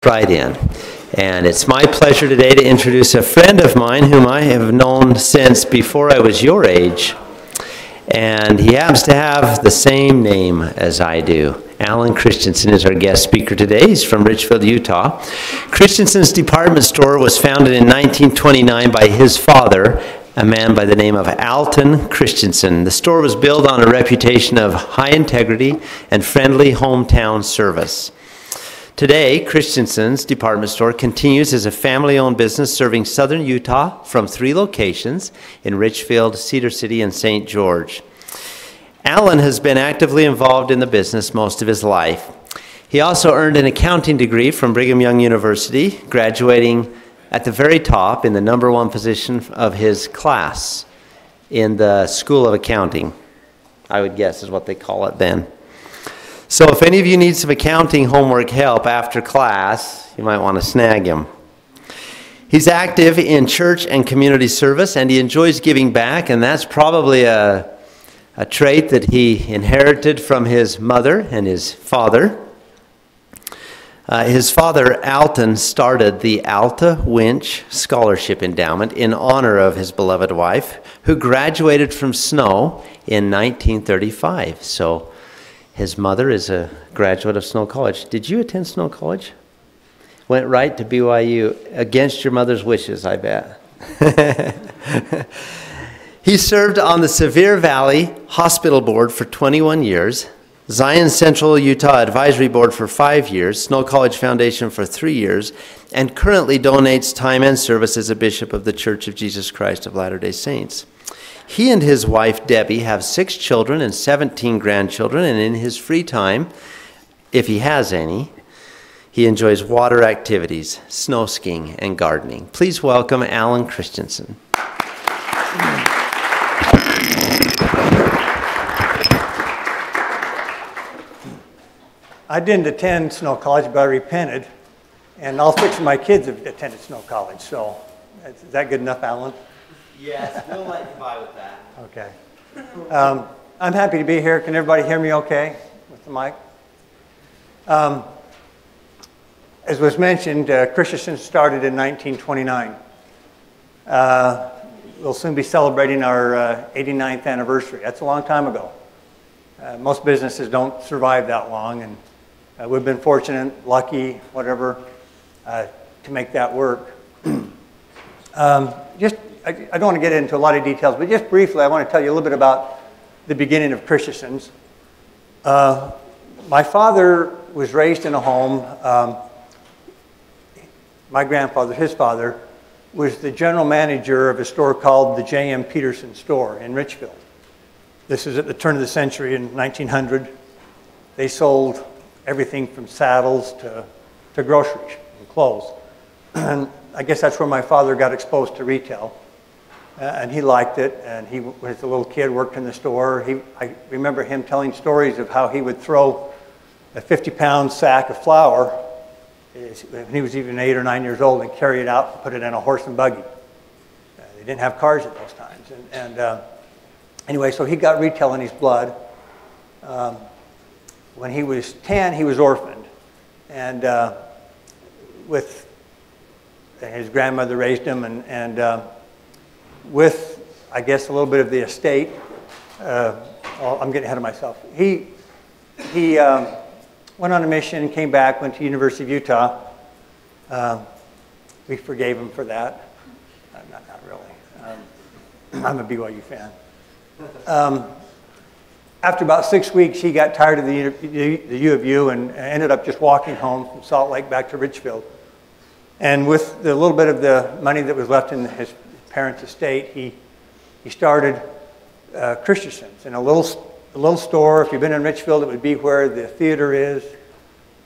Right in. And it's my pleasure today to introduce a friend of mine whom I have known since before I was your age. And he happens to have the same name as I do. Alan Christensen is our guest speaker today. He's from Richfield, Utah. Christensen's department store was founded in 1929 by his father, a man by the name of Alten Christensen. The store was built on a reputation of high integrity and friendly hometown service. Today, Christensen's department store continues as a family-owned business serving southern Utah from 3 locations in Richfield, Cedar City, and St. George. Alan has been actively involved in the business most of his life. He also earned an accounting degree from Brigham Young University, graduating at the very top in the #1 position of his class in the School of Accounting, I would guess is what they call it then. So if any of you need some accounting homework help after class, you might want to snag him. He's active in church and community service, and he enjoys giving back, and that's probably a trait that he inherited from his mother and his father. His father, Alten, started the Alta Winch Scholarship Endowment in honor of his beloved wife, who graduated from Snow in 1935. So his mother is a graduate of Snow College. Did you attend Snow College? Went right to BYU against your mother's wishes, I bet. He served on the Sevier Valley Hospital Board for 21 years, Zion Central Utah Advisory Board for 5 years, Snow College Foundation for 3 years, and currently donates time and service as a bishop of the Church of Jesus Christ of Latter-day Saints. He and his wife, Debbie, have 6 children and 17 grandchildren, and in his free time, if he has any, he enjoys water activities, snow skiing, and gardening. Please welcome Alan Christensen. I didn't attend Snow College, but I repented, and all 6 of my kids have attended Snow College, so is that good enough, Alan? Yes, we'll let you buy with that. Okay. I'm happy to be here. Can everybody hear me okay with the mic? As was mentioned, Christensen started in 1929. We'll soon be celebrating our 89th anniversary. That's a long time ago. Most businesses don't survive that long, and we've been fortunate, lucky, whatever, to make that work. I don't want to get into a lot of details, but just briefly, I want to tell you a little bit about the beginning of Christensen's. My father was raised in a home. My grandfather, his father, was the general manager of a store called the J.M. Peterson store in Richfield. This is at the turn of the century in 1900. They sold everything from saddles to groceries and clothes. And I guess that's where my father got exposed to retail. And he liked it, and he, when a little kid, worked in the store. I remember him telling stories of how he would throw a 50-pound sack of flour when he was even 8 or 9 years old and carry it out and put it in a horse and buggy. They didn't have cars at those times. Anyway, so he got retail in his blood. When he was 10, he was orphaned. And with his grandmother raised him, and with, I guess, a little bit of the estate. I'm getting ahead of myself. He went on a mission, came back, went to University of Utah. We forgave him for that. Not really. I'm a BYU fan. After about 6 weeks, he got tired of the U of U and ended up just walking home from Salt Lake back to Richfield. And with the little bit of the money that was left in his parents' estate, he started Christensen's in a little store. If you've been in Richfield, it would be where the theater is.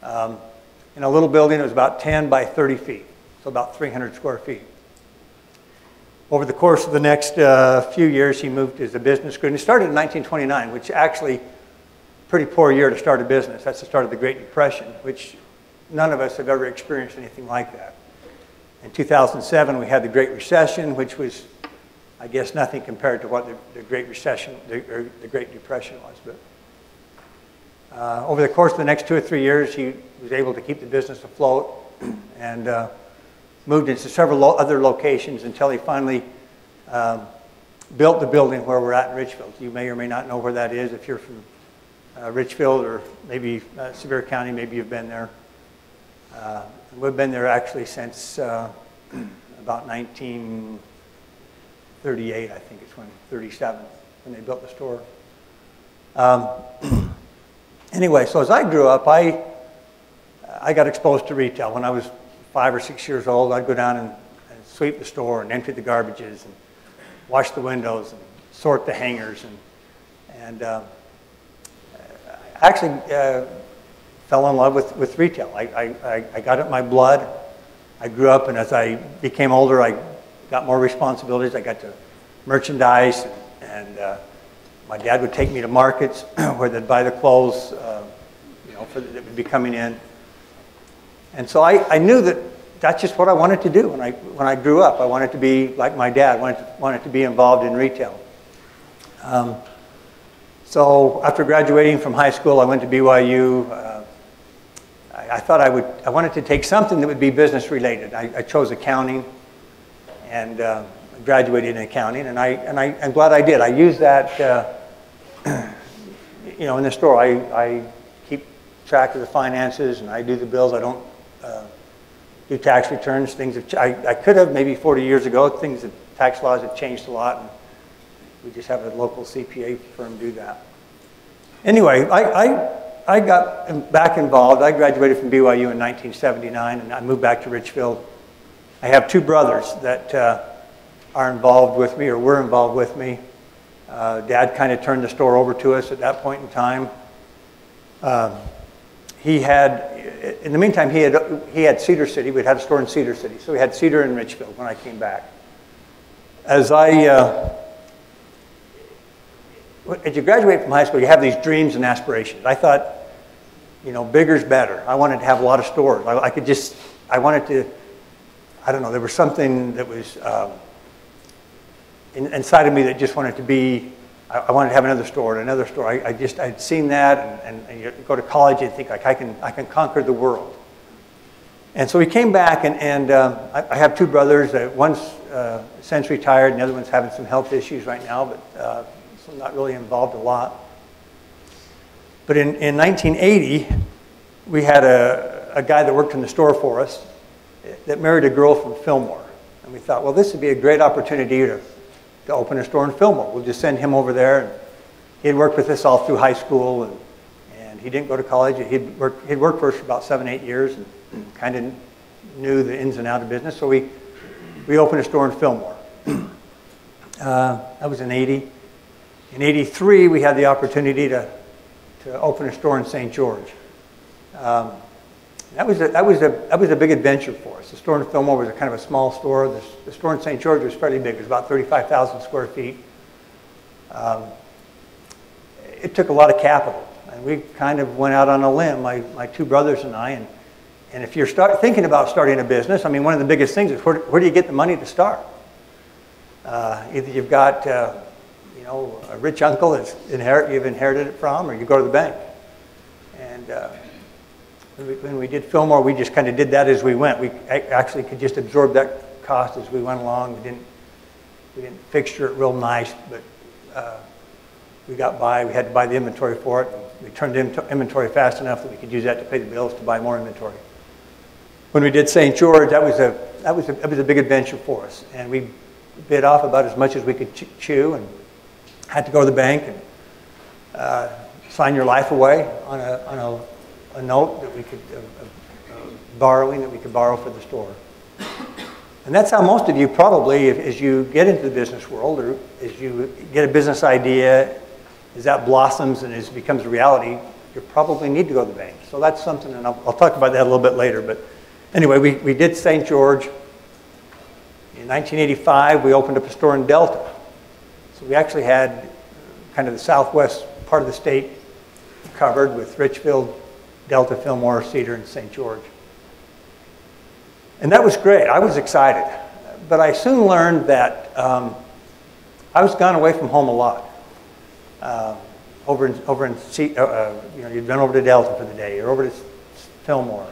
In a little building, it was about 10 by 30 feet, so about 300 square feet. Over the course of the next few years, he moved as a business group. And he started in 1929, which actually, pretty poor year to start a business. That's the start of the Great Depression, which none of us have ever experienced anything like that. In 2007, we had the Great Recession, which was, I guess, nothing compared to what the Great Recession, or the Great Depression was. But Over the course of the next 2 or 3 years, he was able to keep the business afloat. and moved into several other locations until he finally built the building where we're at in Richfield. You may or may not know where that is if you're from Richfield or maybe Sevier County. Maybe you've been there. We've been there actually since about 1938, I think it's when, 37, when they built the store. Anyway, so as I grew up, I got exposed to retail. When I was 5 or 6 years old, I'd go down and sweep the store and empty the garbages and wash the windows and sort the hangers. And I actually fell in love with retail. I got it in my blood. I grew up, and as I became older, I got more responsibilities. I got to merchandise, and my dad would take me to markets where they'd buy the clothes, that would be coming in. And so I knew that that's just what I wanted to do when I grew up. I wanted to be like my dad. Wanted to be involved in retail. So after graduating from high school, I went to BYU. I thought I wanted to take something that would be business related. I chose accounting, and graduated in accounting, and I'm glad I did. I used that, in the store. I keep track of the finances, and I do the bills. I don't do tax returns. Things I could have maybe 40 years ago. Tax laws have changed a lot, and we just have a local CPA firm do that. Anyway, I got back involved. I graduated from BYU in 1979, and I moved back to Richfield. I have 2 brothers that are involved with me, or were involved with me. Dad kind of turned the store over to us at that point in time. In the meantime, he had Cedar City. We'd had a store in Cedar City, so we had Cedar and Richfield when I came back. As you graduate from high school, you have these dreams and aspirations. I thought, bigger's better. I wanted to have a lot of stores. I wanted to, I don't know, there was something that was inside of me that just wanted to be, I wanted to have another store and another store. I'd seen that, and you go to college and think, like, I can conquer the world. And so we came back, and I have 2 brothers. One's since retired, and the other one's having some health issues right now, but so I'm not really involved a lot. But in 1980, we had a guy that worked in the store for us that married a girl from Fillmore. And we thought, well, this would be a great opportunity to open a store in Fillmore. We'll just send him over there. And he had worked with us all through high school, and he didn't go to college. He'd worked for us for about 7, 8 years, and kind of knew the ins and outs of business. So we opened a store in Fillmore. That was in 80. In 83, we had the opportunity to open a store in St. George. That was a big adventure for us. The store in Fillmore was kind of a small store. The store in St. George was fairly big. It was about 35,000 square feet. It took a lot of capital, and we kind of went out on a limb, my 2 brothers and I. And if you're thinking about starting a business, I mean, one of the biggest things is where do you get the money to start? Either you've got a rich uncle that you've inherited it from, or you go to the bank. And when we did Fillmore, we just kind of did that as we went. We actually could just absorb that cost as we went along. We didn't fixture it real nice, but we got by. We had to buy the inventory for it. We turned inventory fast enough that we could use that to pay the bills to buy more inventory. When we did St. George, that was a big adventure for us, and we bit off about as much as we could chew, and had to go to the bank and sign your life away on a note that we could borrowing that we could borrow for the store. And that's how most of you probably, as you get into the business world, or as you get a business idea, as that blossoms and as it becomes a reality, you probably need to go to the bank. So that's something, and I'll talk about that a little bit later. But anyway, we did St. George. In 1985, we opened up a store in Delta. So we actually had kind of the southwest part of the state covered with Richfield, Delta, Fillmore, Cedar, and St. George. And that was great. I was excited. But I soon learned that I was gone away from home a lot. You'd been over to Delta for the day, or over to Fillmore.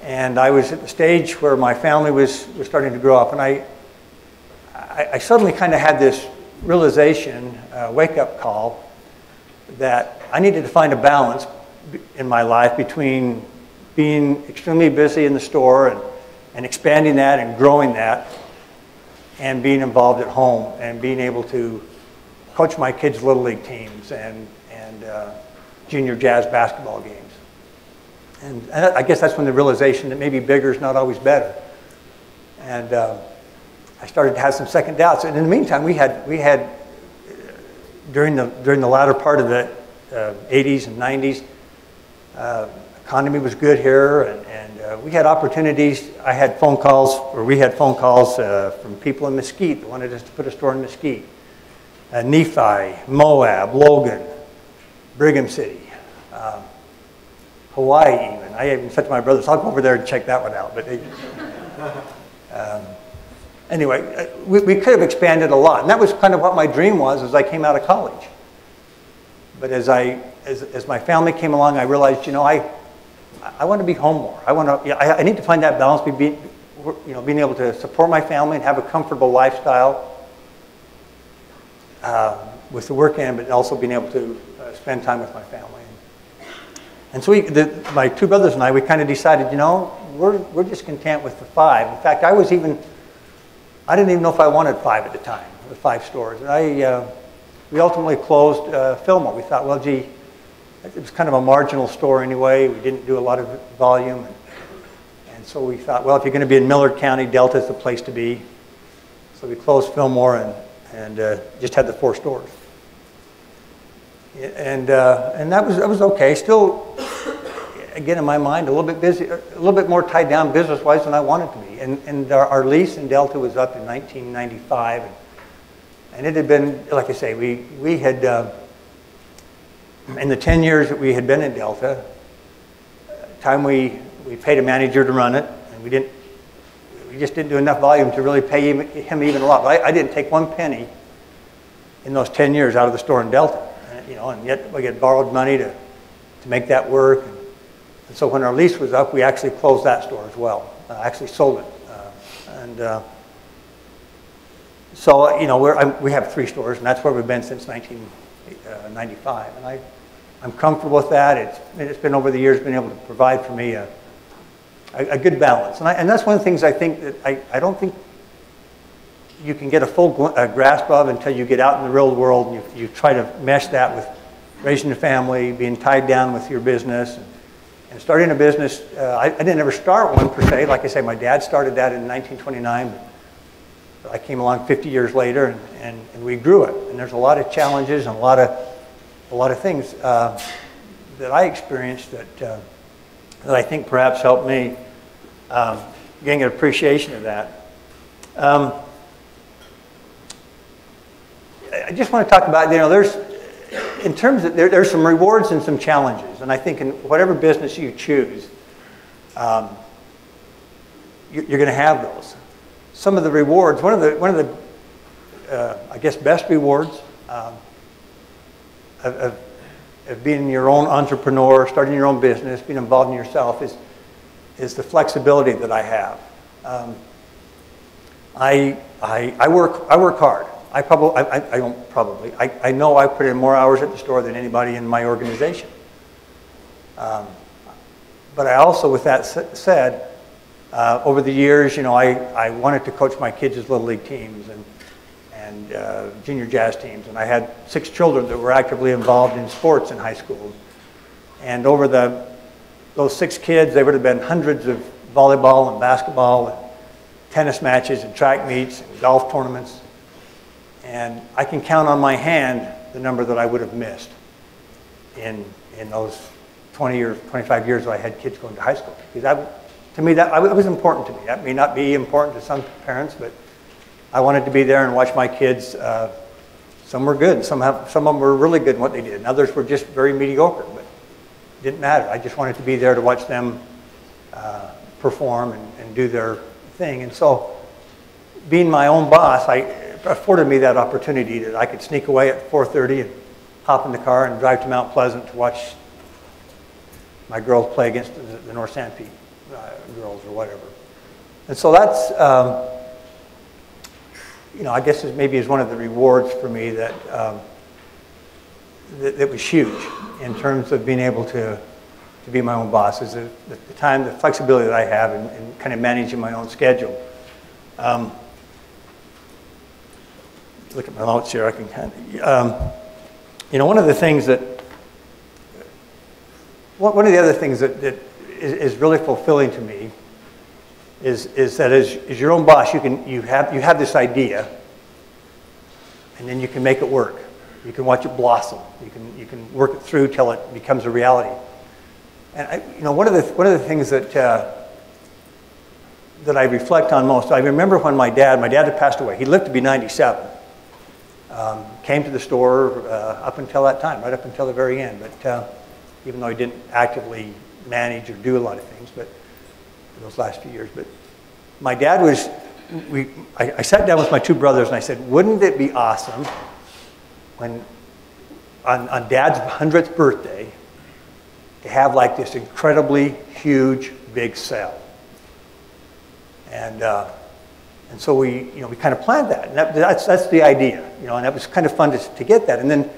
And I was at the stage where my family was starting to grow up, and I suddenly kind of had this realization, wake-up call, that I needed to find a balance in my life between being extremely busy in the store and expanding that and growing that, and being involved at home and being able to coach my kids' Little League teams and junior jazz basketball games. And I guess that's when the realization that maybe bigger is not always better. And I started to have some second doubts. And in the meantime, we had during the latter part of the 80s and 90s, economy was good here, and we had opportunities. We had phone calls from people in Mesquite that wanted us to put a store in Mesquite. Nephi, Moab, Logan, Brigham City, Hawaii even. I even said to my brothers, I'll go over there and check that one out. But anyway, we could have expanded a lot. And that was kind of what my dream was as I came out of college. But as my family came along, I realized, I want to be home more. I need to find that balance, being able to support my family and have a comfortable lifestyle with the work end, but also being able to spend time with my family. And so my two brothers and I, we kind of decided, we're just content with the 5. In fact, I didn't even know if I wanted 5 at the time, the 5 stores. And we ultimately closed Fillmore. We thought, well, gee, it was kind of a marginal store anyway. We didn't do a lot of volume. And so we thought, well, if you're going to be in Millard County, Delta's the place to be. So we closed Fillmore and just had the 4 stores. And that was okay. Still, again, in my mind, a little bit busy, a little bit more tied down business-wise than I wanted to be. And our lease in Delta was up in 1995, and it had been, like I say, we had in the 10 years that we had been in Delta, we paid a manager to run it, and we just didn't do enough volume to really pay him even a lot. But I didn't take one penny in those 10 years out of the store in Delta. And yet we had borrowed money to make that work. And so when our lease was up, we actually closed that store as well. Actually sold it. So we have 3 stores, and that's where we've been since 1995. And I'm comfortable with that. It's been over the years been able to provide for me a good balance. And that's one of the things I think that I don't think you can get a full grasp of until you get out in the real world and you try to mesh that with raising a family, being tied down with your business, and starting a business. I didn't ever start one per se. Like I say, my dad started that in 1929. But I came along 50 years later, and we grew it. And there's a lot of challenges and a lot of things that I experienced that I think perhaps helped me gain an appreciation of that. I just want to talk about, there's some rewards and some challenges. And I think in whatever business you choose, you're going to have those. Some of the rewards, one of the I guess, best rewards of being your own entrepreneur, starting your own business, being involved in yourself is the flexibility that I have. I work hard. I know I put in more hours at the store than anybody in my organization. But I also, with that said, over the years, I wanted to coach my kids' Little League teams and junior jazz teams. And I had 6 children that were actively involved in sports in high school. And over those 6 kids, there would have been hundreds of volleyball and basketball and tennis matches and track meets and golf tournaments. And I can count on my hand the number that I would have missed in those 20 or 25 years that I had kids going to high school. Because to me, that was important to me. That may not be important to some parents, but I wanted to be there and watch my kids. Some were good. Some of them were really good in what they did. And others were just very mediocre, but it didn't matter. I just wanted to be there to watch them perform and do their thing. And so being my own boss, afforded me that opportunity that I could sneak away at 4:30 and hop in the car and drive to Mount Pleasant to watch my girls play against the North Sanpete girls or whatever. And so that's, you know, I guess maybe is one of the rewards for me that, that was huge in terms of being able to be my own boss, is the time, the flexibility that I have in kind of managing my own schedule. Look at my notes here, I can kind of, you know, one of the other things that is really fulfilling to me is that as your own boss, you have this idea, and then you can make it work. You can watch it blossom. You can work it through till it becomes a reality. And you know, one of the things that that I reflect on most, I remember when my dad had passed away. He lived to be 97. Came to the store up until that time, right up until the very end. But even though he didn't actively manage or do a lot of things, but in those last few years. But my dad was, I sat down with my two brothers and I said, wouldn't it be awesome when on Dad's 100th birthday to have like this incredibly huge, big sale? And so we kind of planned that, and that's the idea, you know, and that was kind of fun to get that. And then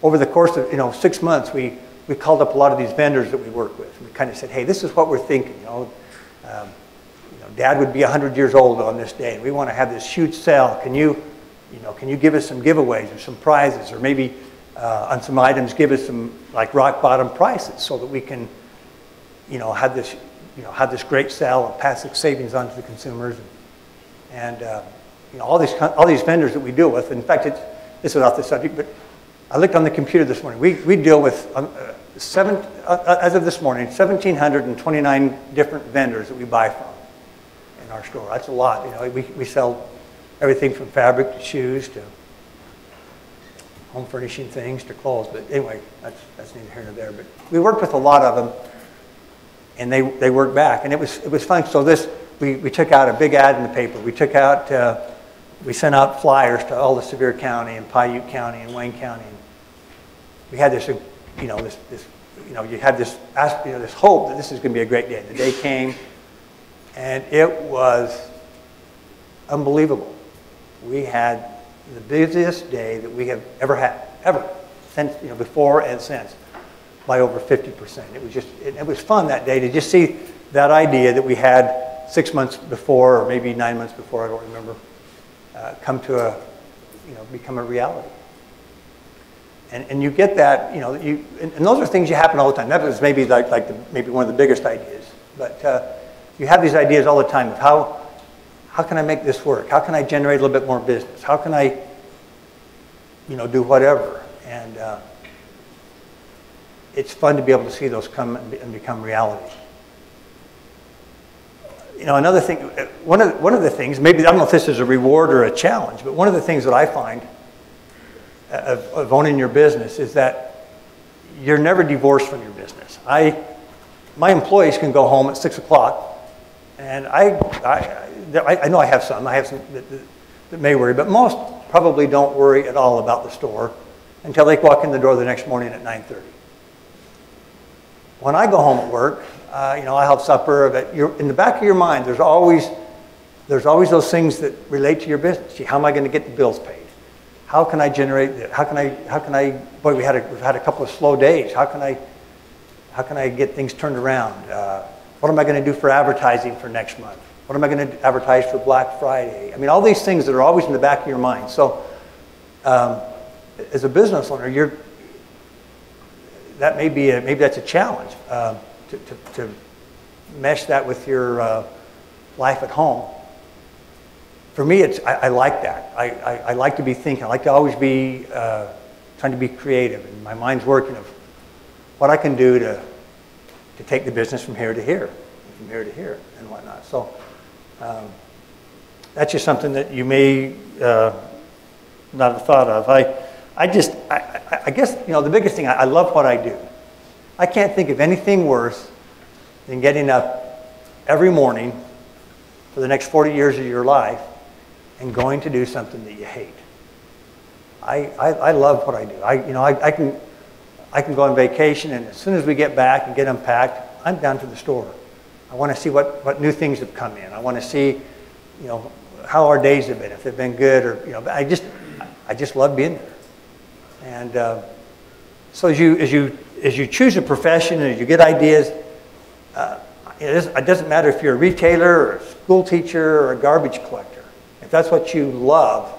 over the course of 6 months, we called up a lot of these vendors that we work with, and we kind of said, hey, this is what we're thinking, Dad would be 100 years old on this day, and we want to have this huge sale. Can you give us some giveaways or some prizes, or maybe on some items give us some like rock bottom prices so that we can, have this great sale and pass the savings on to the consumers. And all these vendors that we deal with. In fact, this is off the subject, but I looked on the computer this morning. We deal with as of this morning, 1,729 different vendors that we buy from in our store. That's a lot. We sell everything from fabric to shoes to home furnishing things to clothes. But anyway, that's neither here nor there. But we worked with a lot of them, and they work back, and it was fun. So we took out a big ad in the paper. We sent out flyers to all the Sevier County and Paiute County and Wayne County. And we had this, you had this hope that this is going to be a great day. The day came, and it was unbelievable. We had the busiest day that we have ever had, since before and since, by over 50%. It was fun that day to just see that idea that we had 6 months before, or maybe 9 months before, I don't remember, become a reality. And you get that, and those are things that happen all the time. That was maybe maybe one of the biggest ideas. But you have these ideas all the time of how can I make this work? How can I generate a little bit more business? How can I, do whatever? And it's fun to be able to see those come and become reality. Another thing, one of the things, maybe, I don't know if this is a reward or a challenge, but one of the things that I find of owning your business is that you're never divorced from your business. My employees can go home at 6 o'clock, and I know I have some that may worry, but most probably don't worry at all about the store until they walk in the door the next morning at 9:30. When I go home at work, I'll have supper, but in the back of your mind, there's always those things that relate to your business. Gee, how am I going to get the bills paid? How can I generate this? How can I, boy, we've had a couple of slow days. How can I get things turned around? What am I going to do for advertising for next month? What am I going to advertise for Black Friday? I mean, all these things that are always in the back of your mind. So, as a business owner, maybe that's a challenge to mesh that with your life at home. For me, I like that. I like to be thinking. I like to always be trying to be creative, and my mind's working of what I can do to take the business from here to here, and from here to here, and whatnot. So that's just something that you may not have thought of. I guess the biggest thing, I love what I do. I can't think of anything worse than getting up every morning for the next 40 years of your life and going to do something that you hate. I love what I do. I can go on vacation, and as soon as we get back and get unpacked, I'm down to the store. I want to see what new things have come in. I want to see, how our days have been, if they've been good or, I just love being there. And so as you choose a profession and as you get ideas, it doesn't matter if you're a retailer or a school teacher or a garbage collector. If that's what you love,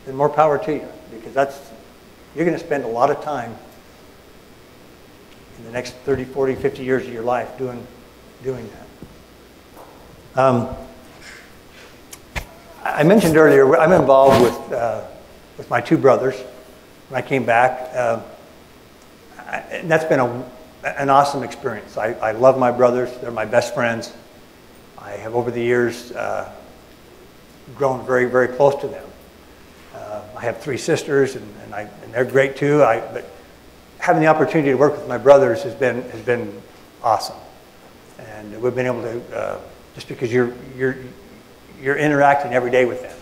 then more power to you, because you're going to spend a lot of time in the next 30, 40, 50 years of your life doing that. I mentioned earlier, I'm involved with my two brothers. When I came back, and that's been an awesome experience. I love my brothers. They're my best friends. I have, over the years, grown very, very close to them. I have 3 sisters, and they're great too. But having the opportunity to work with my brothers has been awesome. And we've been able to, just because you're interacting every day with them,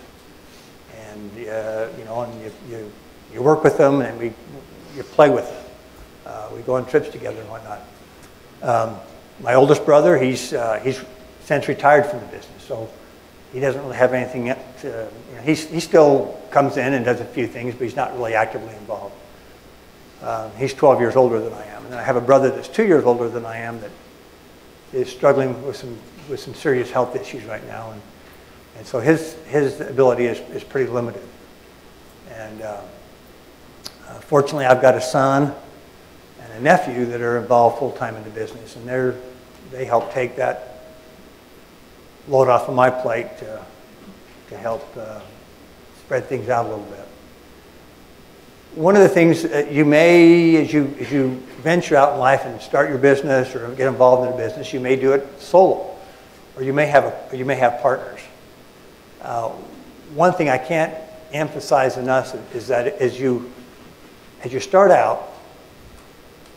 and and you work with them, and you play with them. We go on trips together and whatnot. My oldest brother, he's since retired from the business, so he doesn't really have anything yet. He still comes in and does a few things, but he's not really actively involved. He's 12 years older than I am, and I have a brother that's 2 years older than I am that is struggling with some serious health issues right now, and so his ability is pretty limited. And fortunately, I've got a son and a nephew that are involved full-time in the business, and they help take that load off of my plate to help spread things out a little bit. One of the things you may, as you venture out in life and start your business or get involved in a business, you may do it solo, or you may have partners. One thing I can't emphasize enough is that as you start out,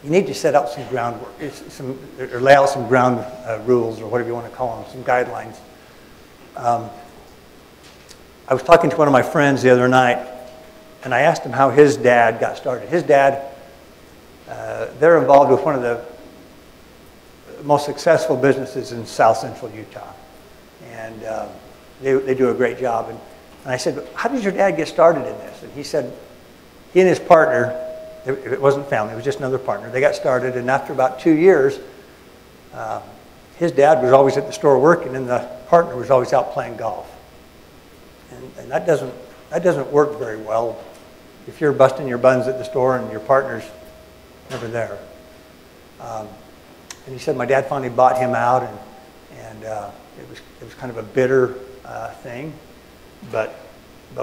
you need to set out some groundwork, or lay out some ground rules, or whatever you want to call them, some guidelines. I was talking to one of my friends the other night, and I asked him how his dad got started. His dad, they're involved with one of the most successful businesses in South Central Utah, and they do a great job. And I said, how did your dad get started in this? And he said, he and his partner, it wasn't family, it was just another partner, they got started, and after about 2 years, his dad was always at the store working, and the partner was always out playing golf. And that doesn't work very well if you're busting your buns at the store and your partner's never there. And he said my dad finally bought him out, and it was kind of a bitter thing, but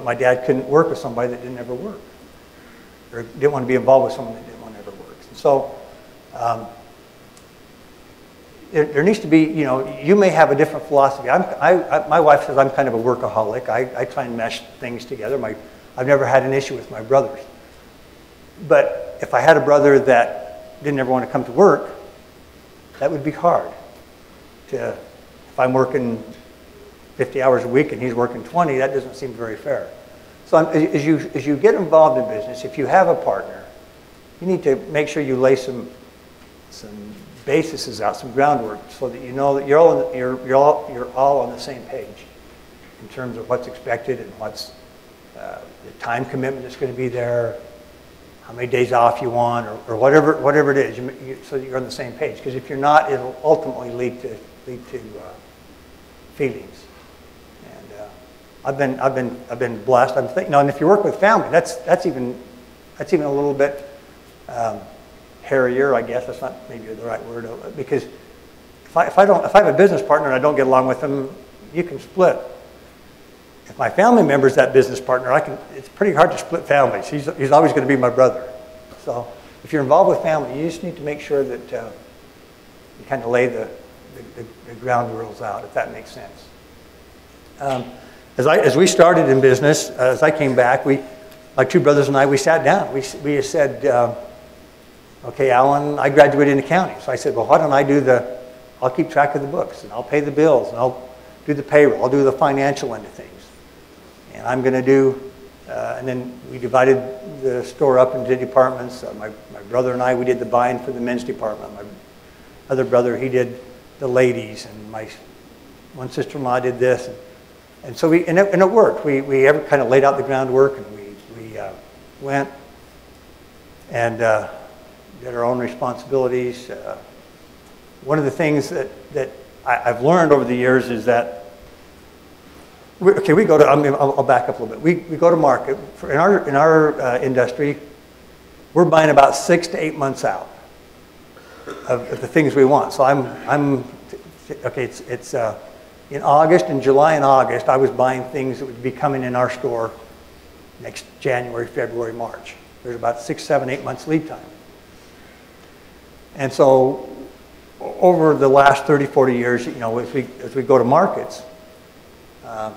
my dad couldn't work with somebody that didn't ever work, or didn't want to be involved with someone that didn't want to ever work. And so there needs to be, you may have a different philosophy. My wife says I'm kind of a workaholic. I try and mesh things together. I've never had an issue with my brothers. But if I had a brother that didn't ever want to come to work, that would be hard. If I'm working 50 hours a week and he's working 20, that doesn't seem very fair. So as you get involved in business, if you have a partner, you need to make sure you lay some bases out, some groundwork, so that you know that you're all on the same page in terms of what's expected and what's the time commitment that's going to be there, how many days off you want, or whatever it is, so that you're on the same page. Because if you're not, it'll ultimately lead to feelings. And I've been blessed. And if you work with family, that's even a little bit hairier, I guess. That's not maybe the right word, because if I have a business partner and I don't get along with them, you can split. If my family member is that business partner, it's pretty hard to split families. He's always going to be my brother. So if you're involved with family, you just need to make sure that you kind of lay the ground rules out, if that makes sense. As we started in business, as I came back, my two brothers and I, we sat down. We said, okay, Alan, I graduated in accounting. So I said, well, why don't I'll keep track of the books, and I'll pay the bills, and I'll do the payroll, I'll do the financial end of things. And I'm going to do, and then we divided the store up into departments. My brother and I, we did the buying for the men's department. My other brother, he did the ladies, and my one sister-in-law did this, and so and it worked. We kind of laid out the groundwork, and we went and did our own responsibilities. One of the things that I've learned over the years is that we go to. I'll back up a little bit. We go to market in our industry. We're buying about 6 to 8 months out of the things we want. So I'm okay. It's in August, in July and August, I was buying things that would be coming in our store next January, February, March. There's about 6, 7, 8 months lead time. And so over the last 30, 40 years, as we go to markets, I'm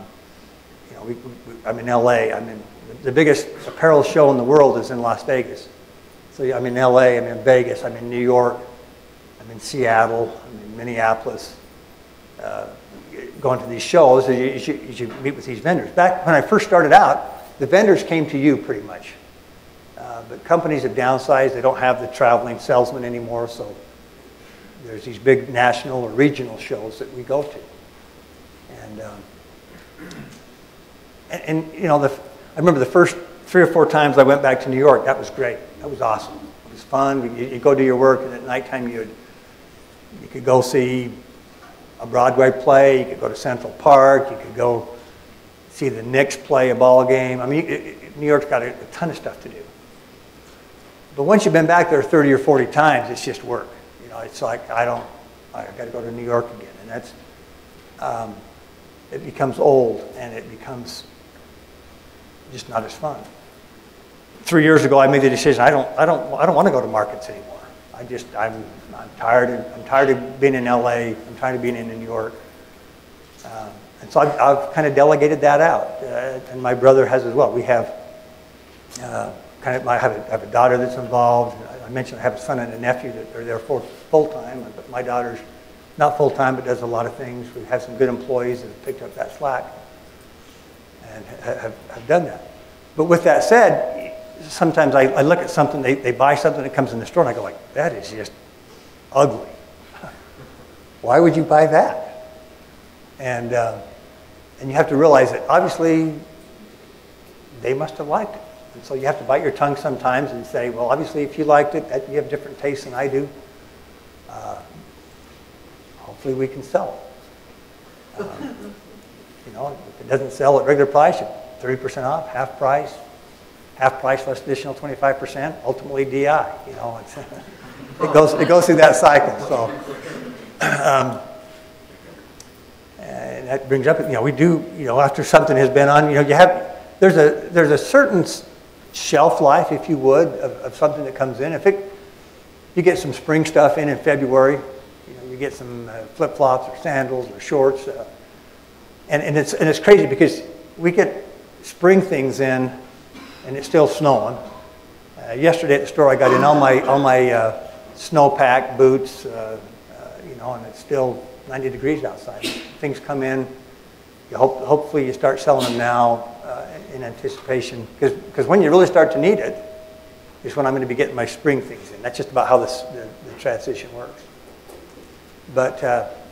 in LA. The biggest apparel show in the world is in Las Vegas. So I'm in LA, I'm in Vegas, I'm in New York, I'm in Seattle, I'm in Minneapolis. Going to these shows, you meet with these vendors. Back when I first started out, the vendors came to you pretty much. But companies have downsized. They don't have the traveling salesman anymore, so there's these big national or regional shows that we go to. And I remember the first 3 or 4 times I went back to New York. That was great. That was awesome. It was fun. You go do your work, and at nighttime you could go see a Broadway play. You could go to Central Park. You could go see the Knicks play a ball game. New York's got a ton of stuff to do. But once you've been back there 30 or 40 times, it's just work. It's like I got to go to New York again, and that's it becomes old, and it becomes just not as fun. 3 years ago, I made the decision. I don't want to go to markets anymore. I'm tired. I'm tired of being in LA. I'm tired of being in New York. And so I've kind of delegated that out, and my brother has as well. We have I have a daughter that's involved. I mentioned I have a son and a nephew that are there full-time, but my daughter's not full-time, but does a lot of things. We have some good employees that have picked up that slack and have done that. But with that said, sometimes I look at something, they buy something that comes in the store, and I go like, that is just ugly. Why would you buy that? And you have to realize that obviously they must have liked it. And so you have to bite your tongue sometimes and say, well, obviously if you liked it, you have different tastes than I do. Hopefully we can sell it. If it doesn't sell at regular price, 30% off, half price less additional 25%, ultimately DI. It goes through that cycle. So, and that brings up, we do, after something has been on, there's a certain shelf life, if you would, of something that comes in. You get some spring stuff in February, you get some flip-flops or sandals or shorts, and it's crazy because we get spring things in, and it's still snowing. Yesterday at the store, I got in all my snowpack boots, and it's still 90 degrees outside. Things come in. Hopefully, you start selling them now in anticipation, because when you really start to need it is when I'm going to be getting my spring things in. That's just about how the transition works. But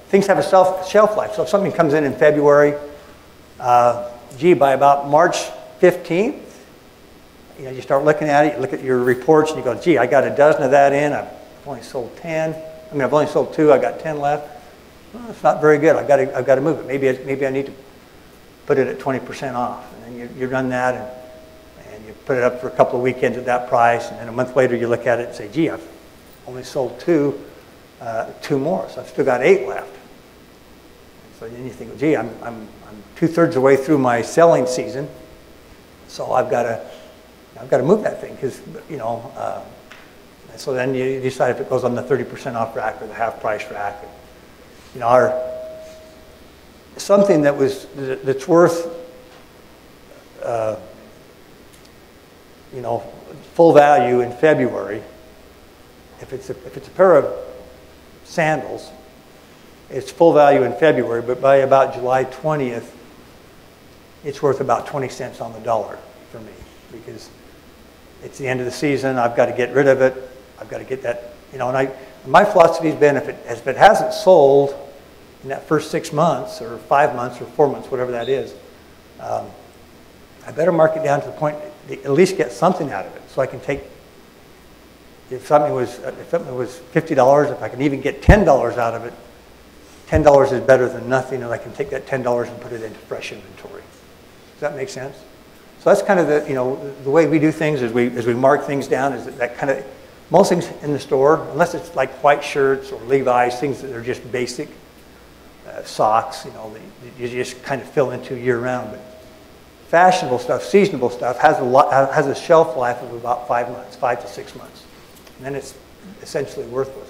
things have a shelf life. So if something comes in February, by about March 15th, you start looking at it, you look at your reports, and you go, I got a dozen of that in. I've only sold 10. I've only sold 2. I got 10 left. Well, it's not very good. I've got to move it. Maybe I need to put it at 20% off. And then you run that, and you put it up for a couple of weekends at that price, and then a month later you look at it and say, I've only sold 2 more, so I've still got 8 left. So then you think, I'm 2/3 of the way through my selling season, so I've got to move that thing, because so then you decide if it goes on the 30% off rack or the half price rack. Something that's worth full value in February. If it's a pair of sandals, it's full value in February, but by about July 20th, it's worth about 20 cents on the dollar for me, because it's the end of the season. I've got to get rid of it. I've got to get that You know, and my philosophy has been, if it hasn't sold in that first 6 months or 5 months or 4 months, whatever that is, I better mark it down to the point to at least get something out of it, so I can take. If something was $50, if I can even get $10 out of it, $10 is better than nothing, and I can take that $10 and put it into fresh inventory. Does that make sense? So that's kind of the way we do things as we mark things down. Is that kind of most things in the store, unless it's like white shirts or Levi's, things that are just basic, socks, that you just kind of fill into year round. But fashionable stuff, seasonable stuff has a shelf life of about 5 months, 5 to 6 months. And then it's essentially worthless.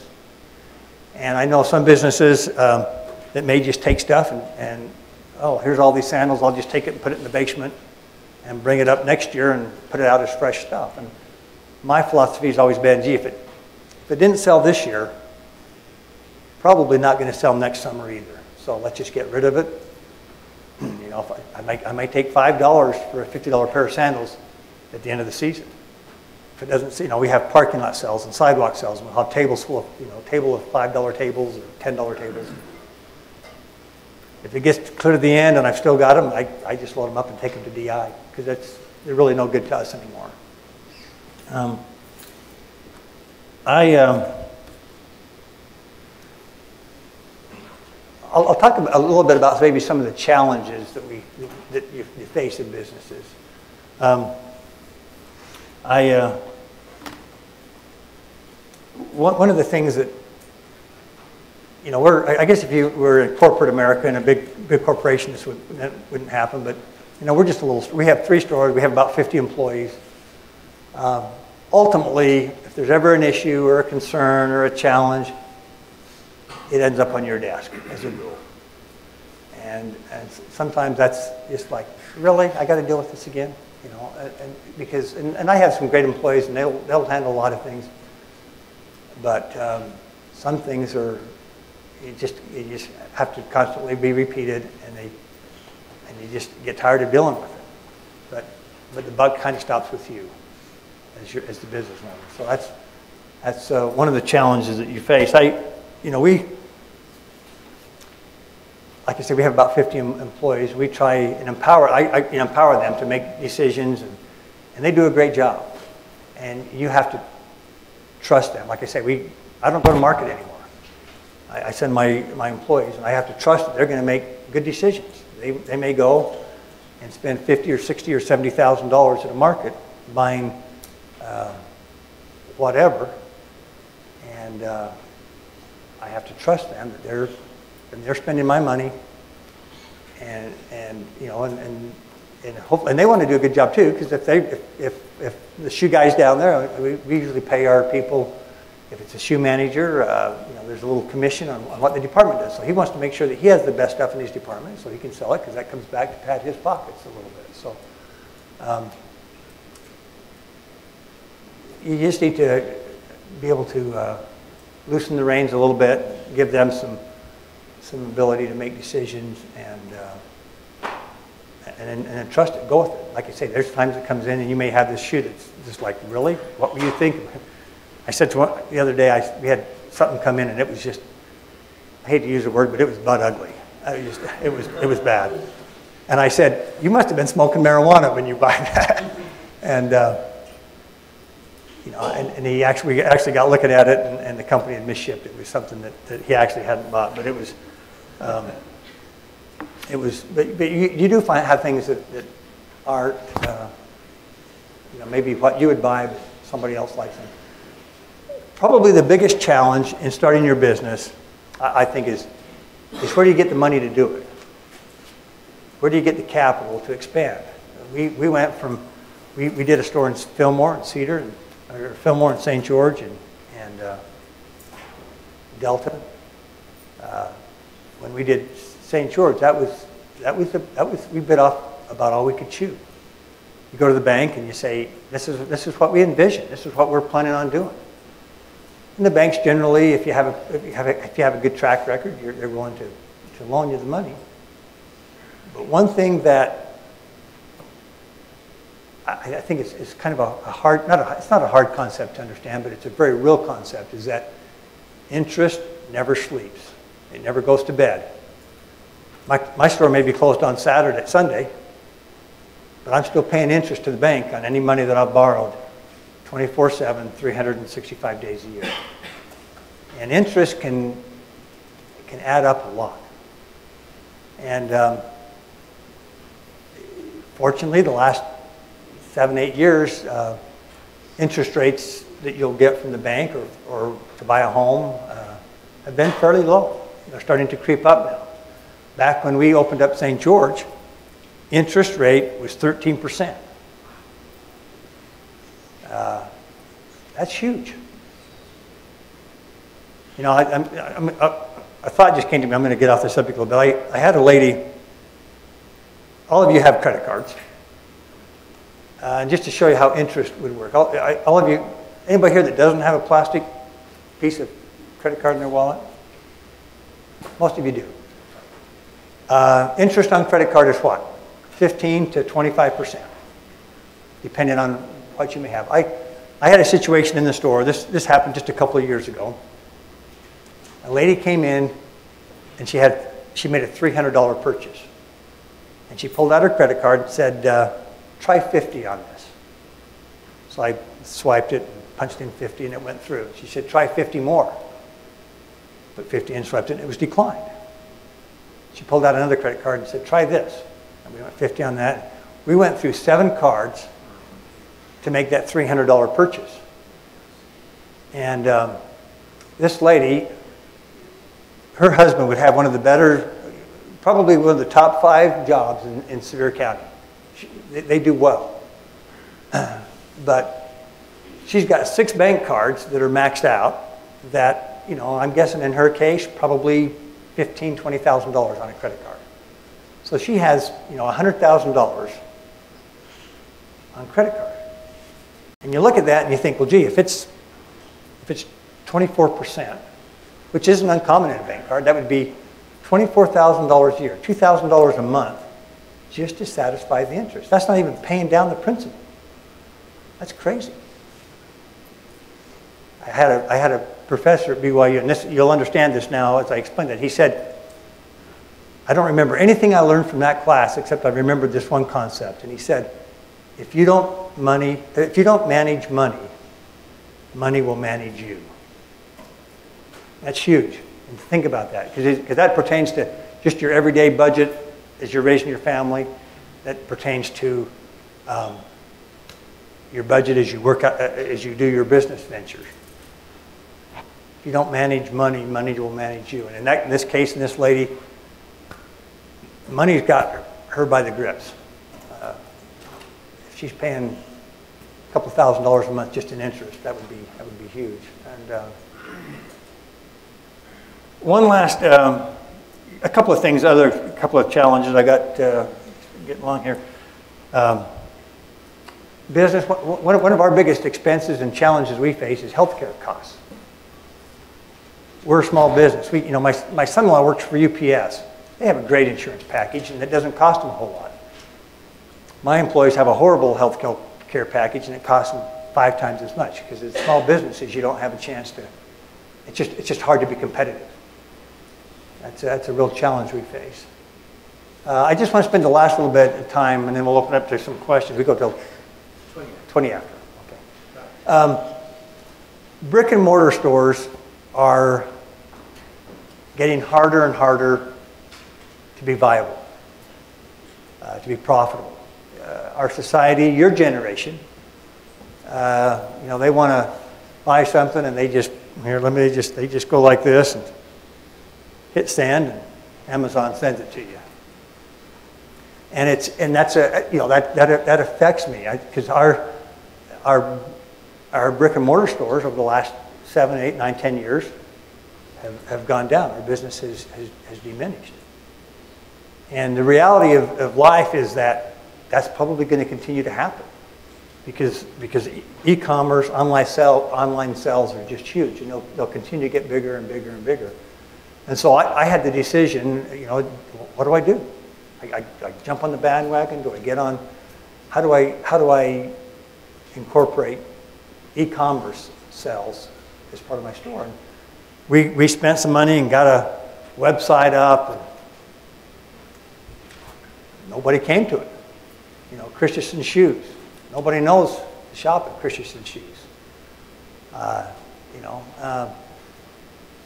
And I know some businesses that may just take stuff and oh, here's all these sandals, I'll just take it and put it in the basement and bring it up next year and put it out as fresh stuff. And my philosophy has always been, gee, if it didn't sell this year, probably not going to sell next summer either. So let's just get rid of it. I might take $5 for a $50 pair of sandals at the end of the season. If it doesn't, we have parking lot sales and sidewalk sales, and we'll have tables full of, table of $5 tables or $10 tables. If it gets clear to the end and I've still got them, I just load them up and take them to DI, because they're really no good to us anymore. I'll talk a little bit about maybe some of the challenges that you face in businesses. One of the things that, I guess if you were in corporate America in a big corporation, that wouldn't happen, but we're just we have 3 stores, we have about 50 employees. Ultimately, if there's ever an issue or a concern or a challenge, it ends up on your desk as a rule. And sometimes that's just like, really? I got to deal with this again? And I have some great employees, and they'll handle a lot of things. But some things you just have to constantly be repeated, and you just get tired of dealing with it. But the buck kind of stops with you as the business owner. So that's one of the challenges that you face. Like I said, we have about 50 employees. We try and empower them to make decisions, and they do a great job. And you have to trust them. Like I say, I don't go to market anymore. I send my employees, and I have to trust that they're going to make good decisions. They may go and spend $50 or $60 or $70,000 at a market buying whatever, and I have to trust them that they're spending my money, and hopefully, and they want to do a good job too, because if the shoe guy's down there, we usually pay our people. If it's a shoe manager, there's a little commission on what the department does. So he wants to make sure that he has the best stuff in his department, so he can sell it, because that comes back to pat his pockets a little bit. So you just need to be able to loosen the reins a little bit, give them some ability to make decisions, and then trust it, go with it. Like I say, there's times it comes in and you may have this shoe that's just like, really? What were you thinking? I said to one the other day, we had something come in and it was just, I hate to use the word, but it was butt ugly. It was bad. And I said, you must have been smoking marijuana when you buy that. And and we actually got looking at it, and the company had misshipped. It was something that he actually hadn't bought, but it was. But you do have things that aren't, maybe what you would buy, but somebody else likes them. Probably the biggest challenge in starting your business, I think, is where do you get the money to do it? Where do you get the capital to expand? We went from, we did a store in Fillmore and Cedar, or Fillmore and St. George, and Delta. When we did St. George, we bit off about all we could chew. You go to the bank and you say, this is what we envision. This is what we're planning on doing. And the banks generally, if you have a good track record, they're willing to loan you the money. But one thing that I think it's kind of a hard, it's not a hard concept to understand, but it's a very real concept, is that interest never sleeps. It never goes to bed. My store may be closed on Sunday, but I'm still paying interest to the bank on any money that I've borrowed 24/7, 365 days a year. And interest can add up a lot. And fortunately, the last 7, 8 years, interest rates that you'll get from the bank or to buy a home have been fairly low. They're starting to creep up now. Back when we opened up St. George, interest rate was 13%. That's huge. You know, a thought just came to me. I'm going to get off the subject a little bit. I had a lady. All of you have credit cards. And just to show you how interest would work. All of you, anybody here that doesn't have a plastic piece of credit card in their wallet? Most of you do. Interest on credit card is what? 15 to 25%, depending on what you may have. I had a situation in the store. This happened just a couple of years ago. A lady came in, and she made a $300 purchase. And she pulled out her credit card and said, try 50 on this. So I swiped it, and punched in 50, and it went through. She said, try 50 more. Put 50 in, swiped it, and it was declined. She pulled out another credit card and said, try this. And we went 50 on that. We went through 7 cards to make that $300 purchase. And this lady, her husband would have one of the better, probably one of the top 5 jobs in Sevier County. They do well. But she's got 6 bank cards that are maxed out that, you know, I'm guessing in her case, probably $15,000, $20,000 on a credit card. So she has, you know, $100,000 on credit card. And you look at that and you think, well, gee, if it's 24%, which isn't uncommon in a bank card, that would be $24,000 a year, $2,000 a month, just to satisfy the interest. That's not even paying down the principal. That's crazy. I had a professor at BYU, and you'll understand this now as I explain it. He said, I don't remember anything I learned from that class except I remembered this one concept. And he said, if you don't manage money, money will manage you. That's huge. And think about that, because that pertains to just your everyday budget as you're raising your family. That pertains to your budget as you work out, as you do your business ventures. If you don't manage money, money will manage you. And in this case, in this lady, money's got her by the grips. If she's paying a couple $1,000s a month just in interest, that would be huge. And one last, a couple of things, a couple of challenges I got getting along here. Business, one of our biggest expenses and challenges we face is healthcare costs. We're a small business. My son-in-law works for UPS. They have a great insurance package, and it doesn't cost them a whole lot. My employees have a horrible health care package, and it costs them 5 times as much, because as small businesses, you don't have a chance to. It's just hard to be competitive. That's a real challenge we face. I just want to spend the last little bit of time, and then we'll open up to some questions. We go till 20 after. Okay. Brick and mortar stores are getting harder and harder to be viable, to be profitable. Our society, your generation, they want to buy something and they just go like this and hit send, and Amazon sends it to you. And that affects me, because our brick and mortar stores over the last 7, 8, 9, 10 years have gone down. Our business has diminished. And the reality of life is that that's probably going to continue to happen, because e-commerce, online sales are just huge, and they'll continue to get bigger and bigger and bigger. And so I had the decision, what do I do? I jump on the bandwagon? Do I get on how do I incorporate e-commerce sales as part of my store? And we spent some money and got a website up, and nobody came to it. You know, Christensen shoes. Nobody knows the shop at Christensen shoes. You know,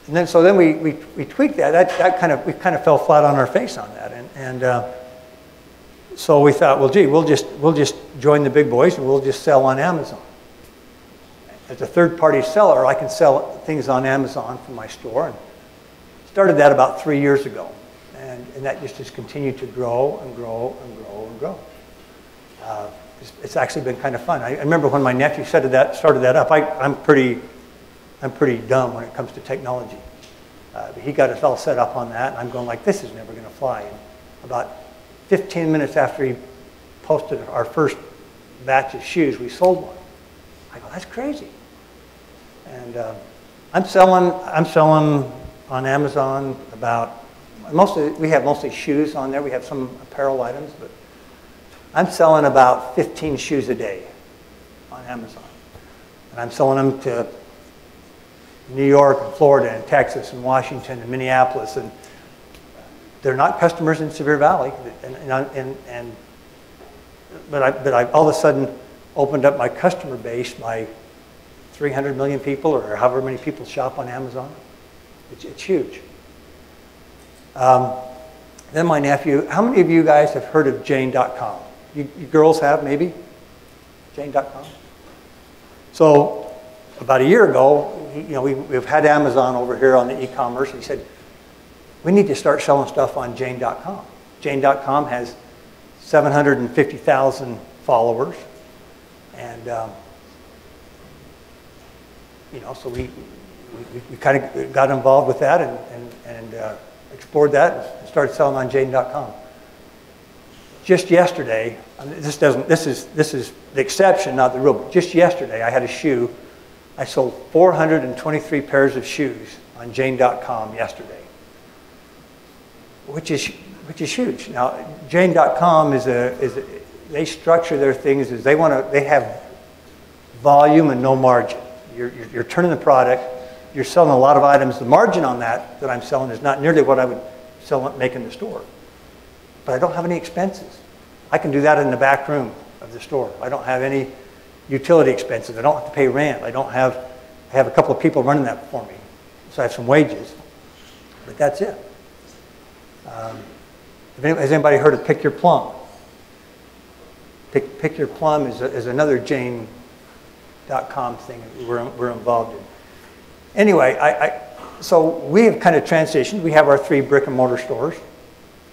and then so then we tweaked that. We kind of fell flat on our face on that, and so we thought, well, gee, we'll just join the big boys and we'll just sell on Amazon. As a third-party seller, I can sell things on Amazon from my store, and started that about 3 years ago, and that just has continued to grow and grow and grow and grow. It's actually been kind of fun. I remember when my nephew started that up. I'm pretty dumb when it comes to technology. He got us all set up on that, and I'm going like, this is never going to fly. And about 15 minutes after he posted our first batch of shoes, we sold one. I go, that's crazy. And I'm selling on Amazon about, we have mostly shoes on there. We have some apparel items, but I'm selling about 15 shoes a day on Amazon. And I'm selling them to New York and Florida and Texas and Washington and Minneapolis. And they're not customers in Sevier Valley. But I all of a sudden opened up my customer base by 300 million people, or however many people shop on Amazon. It's huge. Then my nephew, how many of you guys have heard of Jane.com? You girls have, maybe? Jane.com? So about a year ago, we've had Amazon over here on the e-commerce. He said, we need to start selling stuff on Jane.com. Jane.com has 750,000 followers. And, so we kind of got involved with that and explored that and started selling on Jane.com. Just yesterday, this is the exception, not the rule, but just yesterday I had a shoe. I sold 423 pairs of shoes on Jane.com yesterday, which is huge. Now, Jane.com they structure their things as they have volume and no margin. You're turning the product, you're selling a lot of items. The margin on that I'm selling is not nearly what I would make in the store. But I don't have any expenses. I can do that in the back room of the store. I don't have any utility expenses. I don't have to pay rent. I have a couple of people running that for me. So I have some wages, but that's it. Has anybody heard of Pick Your Plum? Pick Your Plum is another Jane.com thing we're involved in. Anyway, so we have kind of transitioned. We have our 3 brick and mortar stores,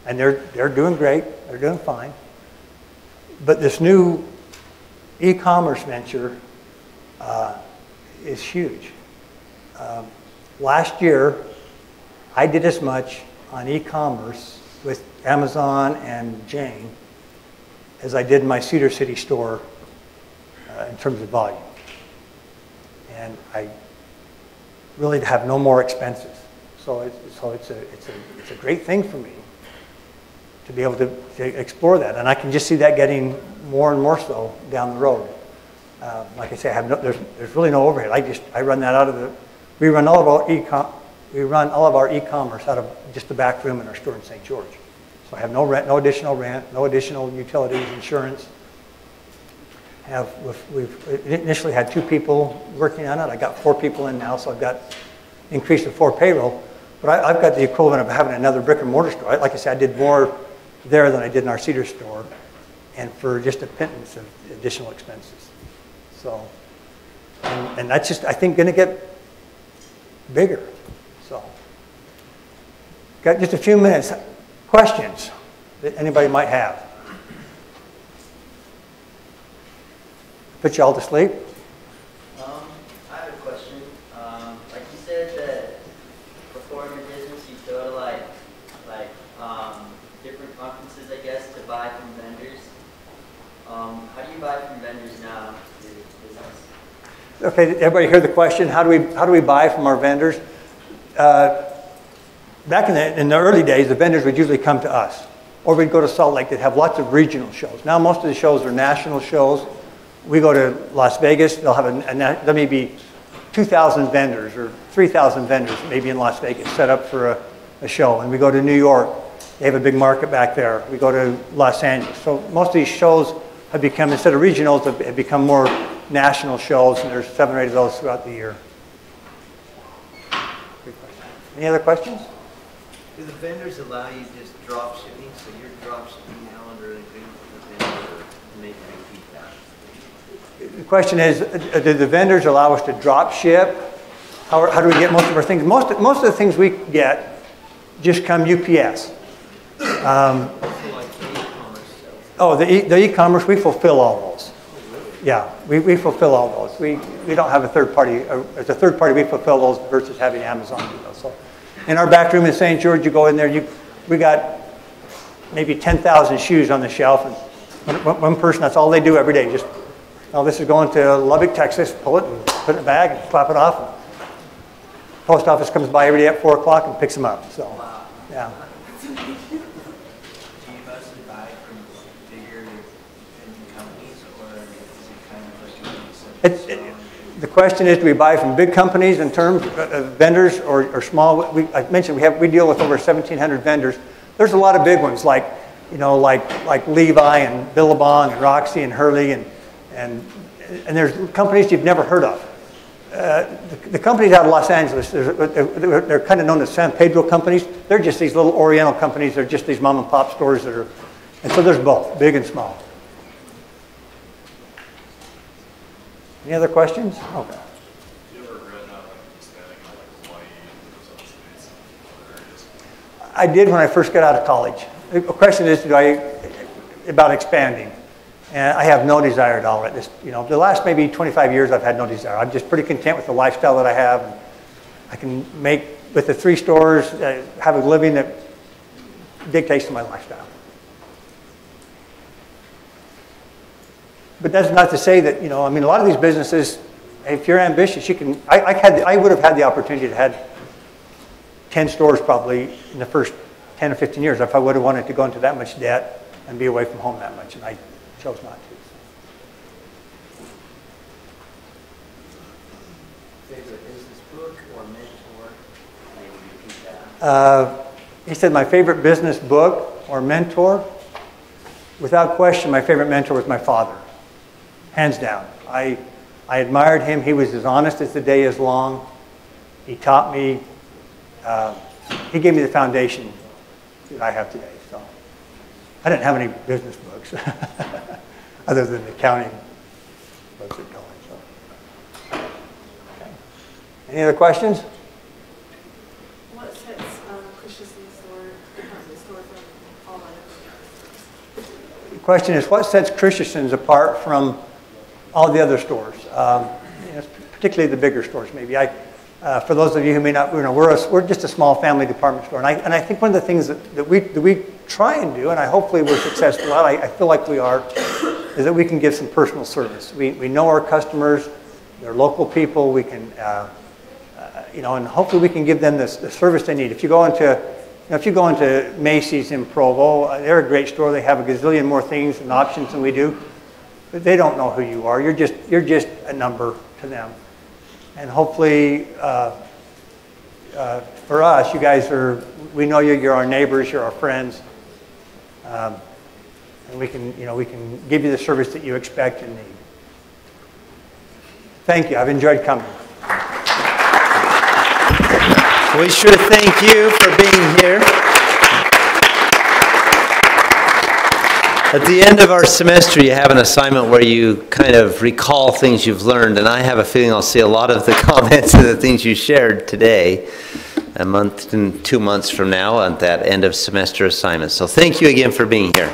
and they're doing great. They're doing fine. But this new e-commerce venture is huge. Last year, I did as much on e-commerce with Amazon and Jane as I did in my Cedar City store in terms of volume. And I really have no more expenses. So it's a great thing for me to be able to explore that. And I can just see that getting more and more so down the road. Like I say, there's really no overhead. I run that out of we run all of our e-commerce out of just the back room in our store in St. George. So I have no rent, no additional utilities, insurance. We've initially had 2 people working on it. I got 4 people in now, so I've got increased to 4 payroll. But I've got the equivalent of having another brick and mortar store. Like I said, I did more there than I did in our Cedar store, and for just a pittance of additional expenses. So, and that's just, I think, going to get bigger. So, got just a few minutes. Questions that anybody might have? Put you all to sleep? I have a question. Like you said that before in your business you go to like different conferences, I guess, to buy from vendors. How do you buy from vendors now to your business? Okay, everybody hear the question? How do we buy from our vendors? Back in the early days, the vendors would usually come to us. Or we'd go to Salt Lake that have lots of regional shows. Now most of the shows are national shows. We go to Las Vegas, they'll have there may be 2,000 vendors or 3,000 vendors maybe in Las Vegas set up for a show. And we go to New York, they have a big market back there. We go to Los Angeles. So most of these shows have become, instead of regionals, have become more national shows, and there's 7 or 8 of those throughout the year. Any other questions? Do the vendors allow you just drop shipping? So you're drop shipping now under an agreement with the vendor to make them repeat that? The question is, do the vendors allow us to drop ship? How do we get most of our things? Most of the things we get just come UPS. The e-commerce, we fulfill all those. Yeah, we fulfill all those. We don't have a third party. As a third party, we fulfill those versus having Amazon do those. So in our back room in St. George, you go in there, we got maybe 10,000 shoes on the shelf, and one person, that's all they do every day. Just, oh, this is going to Lubbock, Texas, pull it and put it in a bag and slap it off. And post office comes by every day at 4 o'clock and picks them up. So, yeah. Do you mostly buy from bigger companies, or is it kind of like the question is, do we buy from big companies in terms of vendors or small? I mentioned we deal with over 1,700 vendors. There's a lot of big ones like Levi and Billabong and Roxy and Hurley and there's companies you've never heard of. The companies out of Los Angeles, they're kind of known as San Pedro companies. They're just these little Oriental companies. They're just these mom and pop stores that are, and so there's both, big and small. Any other questions? Okay. You ever read expanding like Hawaii and those other states and other areas? I did when I first got out of college. The question is, about expanding. And I have no desire at all. The last maybe 25 years, I've had no desire. I'm just pretty content with the lifestyle that I have. And I can make, with the 3 stores, have a living that dictates to my lifestyle. But that's not to say that, a lot of these businesses, if you're ambitious, you can, I would have had the opportunity to have 10 stores probably in the first 10 or 15 years if I would have wanted to go into that much debt and be away from home that much, and I chose not to. Favorite business book or mentor? Maybe repeat that. He said my favorite business book or mentor. Without question, my favorite mentor was my father. Hands down. I admired him. He was as honest as the day is long. He taught me, he gave me the foundation that I have today. So I didn't have any business books other than the accounting books that go in. So. Okay. Any other questions? What sets Christensen's department store from all others? The question is, what sets Christensen's apart from all the other stores, particularly the bigger stores maybe. For those of you who may not, we're just a small family department store. And I think one of the things that we try and do, and hopefully we're successful at, I feel like we are, is that we can give some personal service. We know our customers, they're local people, we can, and hopefully we can give them the service they need. If you go into Macy's in Provo, they're a great store. They have a gazillion more things and options than we do. But they don't know who you are. You're just a number to them. And hopefully, for us, you guys we know you. You're our neighbors. You're our friends, and we can give you the service that you expect and need. Thank you. I've enjoyed coming. We sure thank you for being here. At the end of our semester, you have an assignment where you kind of recall things you've learned, and I have a feeling I'll see a lot of the comments and the things you shared today, a month and 2 months from now, at that end of semester assignment. So thank you again for being here.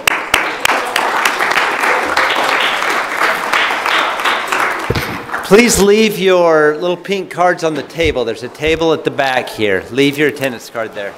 Please leave your little pink cards on the table. There's a table at the back here. Leave your attendance card there.